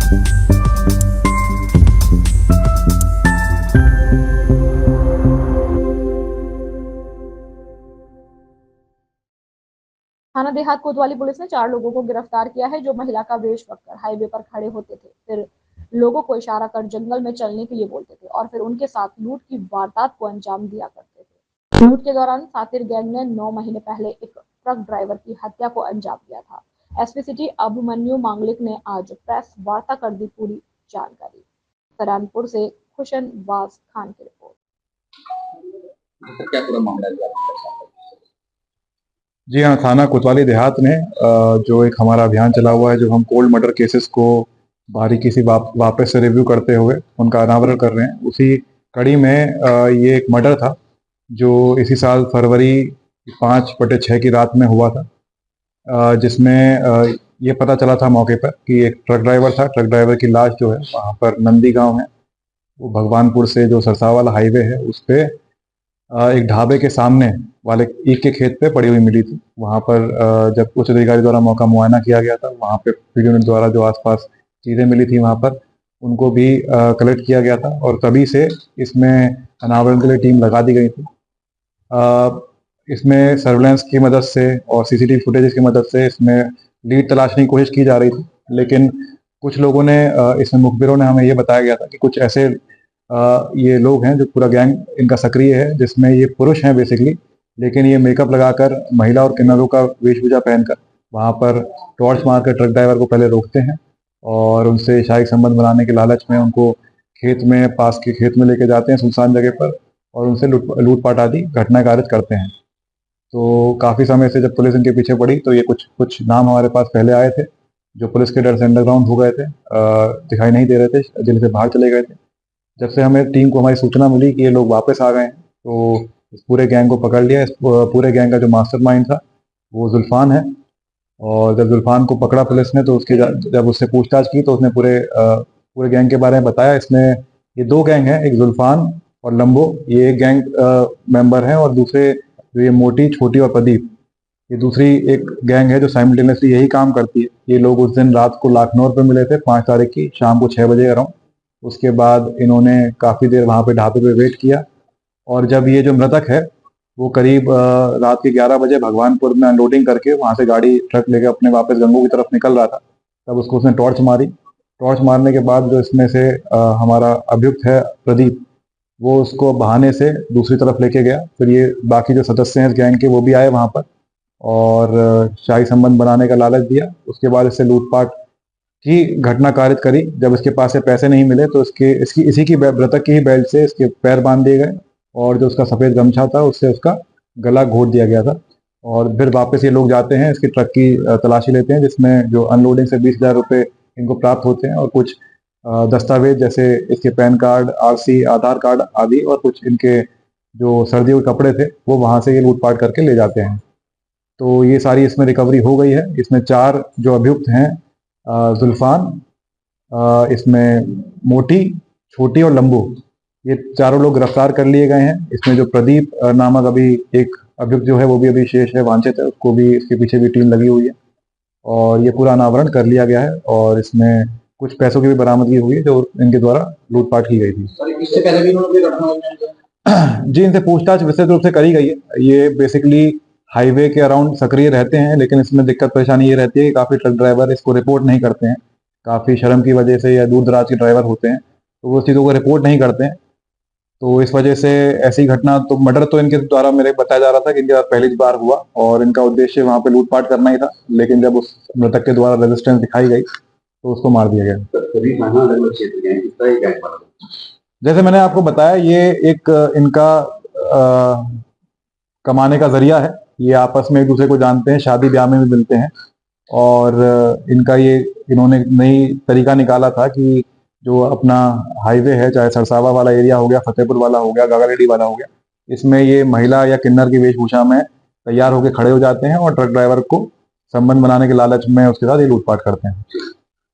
थाना देहात कोतवाली पुलिस ने 4 लोगों को गिरफ्तार किया है जो महिला का वेश रखकर हाईवे पर खड़े होते थे, फिर लोगों को इशारा कर जंगल में चलने के लिए बोलते थे और फिर उनके साथ लूट की वारदात को अंजाम दिया करते थे। लूट के दौरान सातिर गैंग ने 9 महीने पहले एक ट्रक ड्राइवर की हत्या को अंजाम दिया था। एसपी सिटी अभिमन्यु मांगलिक ने आज प्रेस वार्ता कर दी पूरी जानकारी। सरानपुर से खुशनवाज खान की रिपोर्ट। क्या पूरा मामला है? जी हाँ, थाना कोतवाली देहात ने जो एक हमारा अभियान चला हुआ है, जो हम कोल्ड मर्डर केसेस को बारीकी से वापस से रिव्यू करते हुए उनका अनावरण कर रहे हैं। उसी कड़ी में ये एक मर्डर था जो इसी साल फरवरी 5/6 की रात में हुआ था, जिसमें ये पता चला था मौके पर कि एक ट्रक ड्राइवर था। ट्रक ड्राइवर की लाश जो है वहाँ पर नंदी गांव है, वो भगवानपुर से जो सरसा वाला हाईवे है उस पे एक ढाबे के सामने वाले ईख के खेत पे पड़ी हुई मिली थी। वहाँ पर जब उच्च अधिकारी द्वारा मौका मुआयना किया गया था, वहाँ पे फील्ड यूनिट द्वारा जो आसपास चीज़ें मिली थी वहाँ पर उनको भी कलेक्ट किया गया था और तभी से इसमें अनावरण के लिए टीम लगा दी गई थी। इसमें सर्वेलेंस की मदद से और सीसीटीवी फुटेज की मदद से इसमें लीड तलाशने की कोशिश की जा रही थी, लेकिन कुछ लोगों ने इसमें मुखबिरों ने हमें ये बताया गया था कि कुछ ऐसे ये लोग हैं जो पूरा गैंग इनका सक्रिय है, जिसमें ये पुरुष हैं बेसिकली, लेकिन ये मेकअप लगाकर महिला और किन्नरों का वेशभूषा पहनकर वहाँ पर टॉर्च मारकर ट्रक ड्राइवर को पहले रोकते हैं और उनसे शारीरिक संबंध बनाने के लालच में उनको खेत में पास के खेत में लेके जाते हैं सुनसान जगह पर और उनसे लूटपाट आदि घटना कारित करते हैं। तो काफ़ी समय से जब पुलिस इनके पीछे पड़ी तो ये कुछ नाम हमारे पास पहले आए थे जो पुलिस के डर से अंडरग्राउंड हो गए थे, दिखाई नहीं दे रहे थे, जेल से बाहर चले गए थे। जब से हमें टीम को हमारी सूचना मिली कि ये लोग वापस आ गए हैं तो इस पूरे गैंग को पकड़ लिया। इस पूरे गैंग का जो मास्टरमाइंड था वो जुल्फान है और जब जुल्फान को पकड़ा पुलिस ने तो उसके जब उससे पूछताछ की तो उसने पूरे गैंग के बारे में बताया। इसमें ये 2 गैंग हैं, एक जुल्फान और लंबो, ये एक गैंग मेंबर हैं और दूसरे जो ये मोटी, छोटी और प्रदीप, ये दूसरी एक गैंग है जो साइमल्टेनियसली यही काम करती है। ये लोग उस दिन रात को लाखनौर पे मिले थे 5 तारीख की शाम को 6 बजे अराउंड। उसके बाद इन्होंने काफ़ी देर वहाँ पे ढाबे पे वेट किया और जब ये जो मृतक है वो करीब रात के 11 बजे भगवानपुर में अनलोडिंग करके वहाँ से गाड़ी ट्रक लेके अपने वापस गंगो की तरफ निकल रहा था, तब उसको उसने टॉर्च मारी। टॉर्च मारने के बाद जो इसमें से हमारा अभियुक्त है प्रदीप, वो उसको बहाने से दूसरी तरफ लेके गया। फिर ये बाकी जो सदस्य हैं इस गैंग के वो भी आए वहाँ पर और शाही संबंध बनाने का लालच दिया। उसके बाद इससे लूटपाट की घटना कारित करी। जब इसके पास से पैसे नहीं मिले तो इसी की मृतक की ही बेल्ट से इसके पैर बांध दिए गए और जो उसका सफ़ेद गमछा था उससे उसका गला घोट दिया गया था। और फिर वापस ये लोग जाते हैं, इसके ट्रक की तलाशी लेते हैं जिसमें जो अनलोडिंग से 20,000 रुपये इनको प्राप्त होते हैं और कुछ दस्तावेज जैसे इसके पैन कार्ड, आरसी, आधार कार्ड आदि और कुछ इनके जो सर्दियों के कपड़े थे वो वहाँ से ये लूटपाट करके ले जाते हैं। तो ये सारी इसमें रिकवरी हो गई है। इसमें 4 जो अभियुक्त हैं, जुल्फान, इसमें मोटी, छोटी और लंबू, ये चारों लोग गिरफ्तार कर लिए गए हैं। इसमें जो प्रदीप नामक अभी एक अभियुक्त जो है वो भी अभी शेष है, वांछित है, उसको भी इसके पीछे भी टीम लगी हुई है और ये पूरा अनावरण कर लिया गया है और इसमें कुछ पैसों की भी बरामदगी हुई है जो इनके द्वारा लूटपाट की गई थी। इससे पहले भी उन्होंने जी, इनसे पूछताछ विस्तृत रूप से करी गई है। ये बेसिकली हाईवे के अराउंड सक्रिय रहते हैं, लेकिन इसमें दिक्कत परेशानी ये रहती है कि काफ़ी ट्रक ड्राइवर इसको रिपोर्ट नहीं करते हैं, काफ़ी शर्म की वजह से, या दूर दराज के ड्राइवर होते हैं तो वो चीज़ों को रिपोर्ट नहीं करते हैं। तो इस वजह से ऐसी घटना, तो मर्डर तो इनके द्वारा मेरे बताया जा रहा था कि इनके साथ पहली बार हुआ और इनका उद्देश्य वहाँ पे लूटपाट करना ही था, लेकिन जब उस मृतक के द्वारा रेजिस्टेंस दिखाई गई तो उसको मार दिया गया। जैसे मैंने आपको बताया, ये एक इनका कमाने का जरिया है। ये आपस में एक दूसरे को जानते हैं, शादी ब्याह में भी मिलते हैं और इनका इन्होंने नई तरीका निकाला था कि जो अपना हाईवे है, चाहे सरसावा वाला एरिया हो गया, फतेहपुर वाला हो गया, गागारेड्डी वाला हो गया, इसमें ये महिला या किन्नर की वेशभूषा में तैयार होकर खड़े हो जाते हैं और ट्रक ड्राइवर को संबंध बनाने के लालच में उसके साथ ये लूटपाट करते हैं।